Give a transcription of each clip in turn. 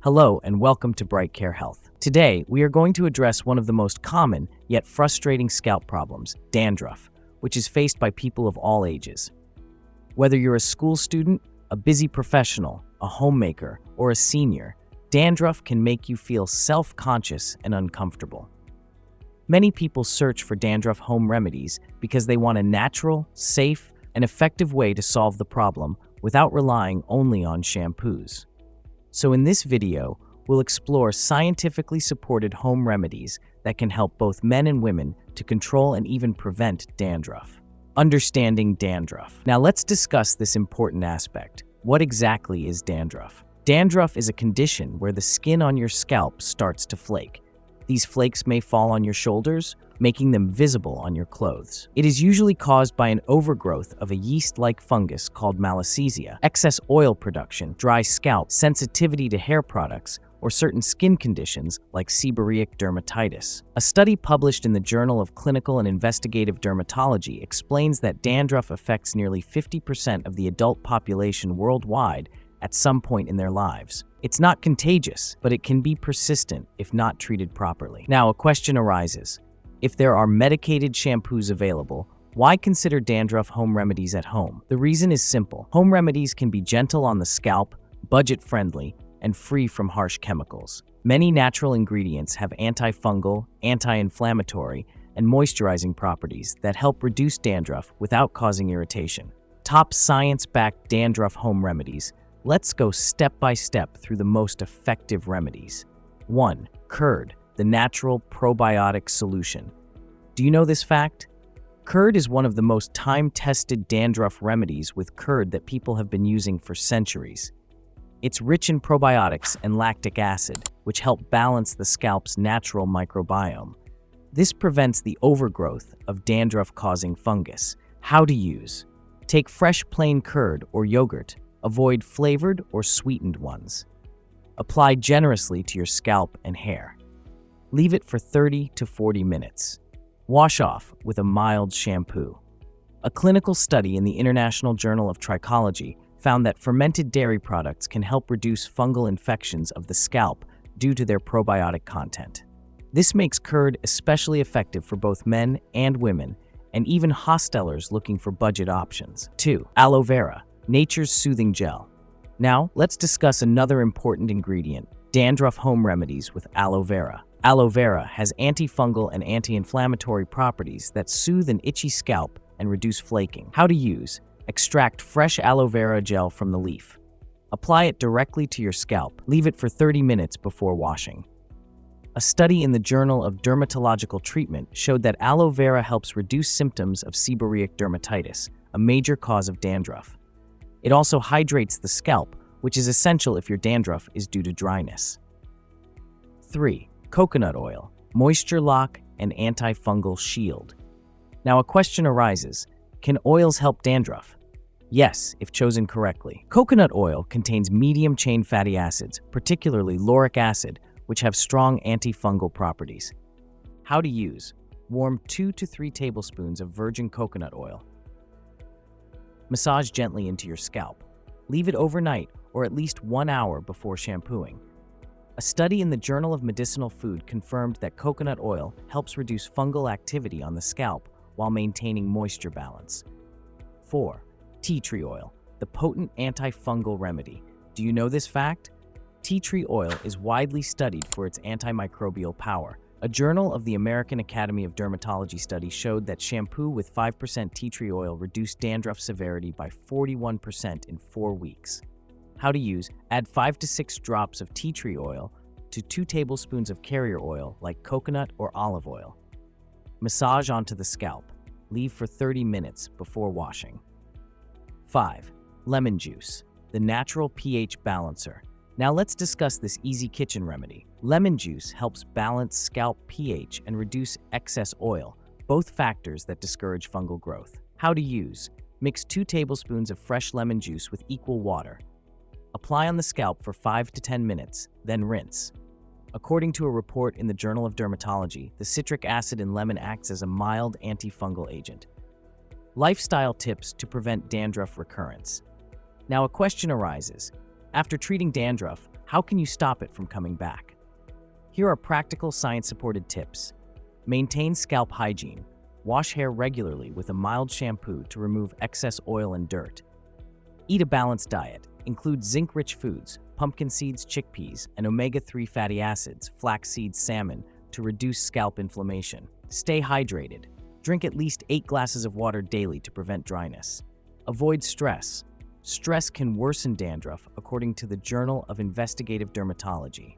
Hello and welcome to BrightCareHealth. Today, we are going to address one of the most common yet frustrating scalp problems, dandruff, which is faced by people of all ages. Whether you're a school student, a busy professional, a homemaker, or a senior, dandruff can make you feel self-conscious and uncomfortable. Many people search for dandruff home remedies because they want a natural, safe, and effective way to solve the problem without relying only on shampoos. So in this video, we'll explore scientifically supported home remedies that can help both men and women to control and even prevent dandruff. Understanding dandruff. Now let's discuss this important aspect. What exactly is dandruff? Dandruff is a condition where the skin on your scalp starts to flake. These flakes may fall on your shoulders, making them visible on your clothes. It is usually caused by an overgrowth of a yeast-like fungus called malassezia, excess oil production, dry scalp, sensitivity to hair products, or certain skin conditions like seborrheic dermatitis. A study published in the Journal of Clinical and Investigative Dermatology explains that dandruff affects nearly 50% of the adult population worldwide at some point in their lives. It's not contagious, but it can be persistent if not treated properly. Now, a question arises. If there are medicated shampoos available, why consider dandruff home remedies at home? The reason is simple. Home remedies can be gentle on the scalp, budget-friendly, and free from harsh chemicals. Many natural ingredients have antifungal, anti-inflammatory, and moisturizing properties that help reduce dandruff without causing irritation. Top science-backed dandruff home remedies. Let's go step by step through the most effective remedies. 1. Curd, the natural probiotic solution. Do you know this fact? Curd is one of the most time-tested dandruff remedies with curd that people have been using for centuries. It's rich in probiotics and lactic acid, which help balance the scalp's natural microbiome. This prevents the overgrowth of dandruff-causing fungus. How to use. Take fresh plain curd or yogurt. Avoid flavored or sweetened ones. Apply generously to your scalp and hair. Leave it for 30 to 40 minutes. Wash off with a mild shampoo. A clinical study in the International Journal of Trichology found that fermented dairy products can help reduce fungal infections of the scalp due to their probiotic content. This makes curd especially effective for both men and women, and even hostellers looking for budget options. 2. Aloe vera, nature's soothing gel. Now, let's discuss another important ingredient, dandruff home remedies with aloe vera. Aloe vera has antifungal and anti-inflammatory properties that soothe an itchy scalp and reduce flaking. How to use. Extract fresh aloe vera gel from the leaf. Apply it directly to your scalp. Leave it for 30 minutes before washing. A study in the Journal of Dermatological Treatment showed that aloe vera helps reduce symptoms of seborrheic dermatitis, a major cause of dandruff. It also hydrates the scalp, which is essential if your dandruff is due to dryness. 3. Coconut oil, moisture lock, and antifungal shield. Now a question arises, can oils help dandruff? Yes, if chosen correctly. Coconut oil contains medium-chain fatty acids, particularly lauric acid, which have strong antifungal properties. How to use. Warm 2 to 3 tablespoons of virgin coconut oil. Massage gently into your scalp. Leave it overnight or at least 1 hour before shampooing. A study in the Journal of Medicinal Food confirmed that coconut oil helps reduce fungal activity on the scalp while maintaining moisture balance. 4. Tea tree oil, the potent antifungal remedy. Do you know this fact? Tea tree oil is widely studied for its antimicrobial power. A Journal of the American Academy of Dermatology study showed that shampoo with 5% tea tree oil reduced dandruff severity by 41% in 4 weeks. How to use. Add 5 to 6 drops of tea tree oil to 2 tablespoons of carrier oil like coconut or olive oil. Massage onto the scalp. Leave for 30 minutes before washing. 5. Lemon juice, the natural pH balancer. Now let's discuss this easy kitchen remedy. Lemon juice helps balance scalp pH and reduce excess oil, both factors that discourage fungal growth. How to use. Mix 2 tablespoons of fresh lemon juice with equal water. Apply on the scalp for 5 to 10 minutes, then rinse. According to a report in the Journal of Dermatology, the citric acid in lemon acts as a mild antifungal agent. Lifestyle tips to prevent dandruff recurrence. Now a question arises. After treating dandruff, How can you stop it from coming back? Here are practical science-supported tips. Maintain scalp hygiene. Wash hair regularly with a mild shampoo to remove excess oil and dirt. Eat a balanced diet. Include zinc-rich foods, pumpkin seeds, chickpeas, and omega-3 fatty acids, flax seeds, salmon, to reduce scalp inflammation. Stay hydrated. Drink at least 8 glasses of water daily to prevent dryness. Avoid stress. Stress can worsen dandruff, according to the Journal of Investigative Dermatology.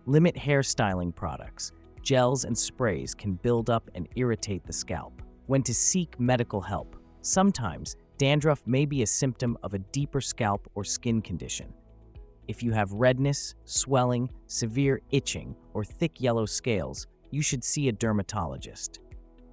Limit hairstyling products. Gels and sprays can build up and irritate the scalp. When to seek medical help. Sometimes, dandruff may be a symptom of a deeper scalp or skin condition. If you have redness, swelling, severe itching, or thick yellow scales, you should see a dermatologist.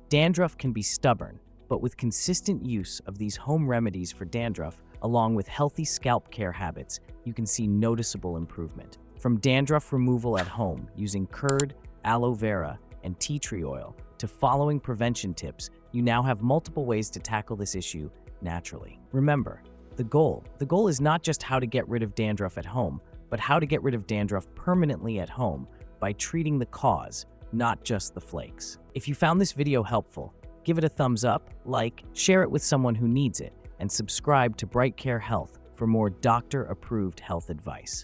Dandruff can be stubborn, but with consistent use of these home remedies for dandruff, along with healthy scalp care habits, you can see noticeable improvement. From dandruff removal at home using curd, aloe vera, and tea tree oil, to following prevention tips, you now have multiple ways to tackle this issue naturally. Remember, the goal is not just how to get rid of dandruff at home, but how to get rid of dandruff permanently at home by treating the cause, not just the flakes. If you found this video helpful, give it a thumbs up, like, share it with someone who needs it, and subscribe to BrightCareHealth for more doctor-approved health advice.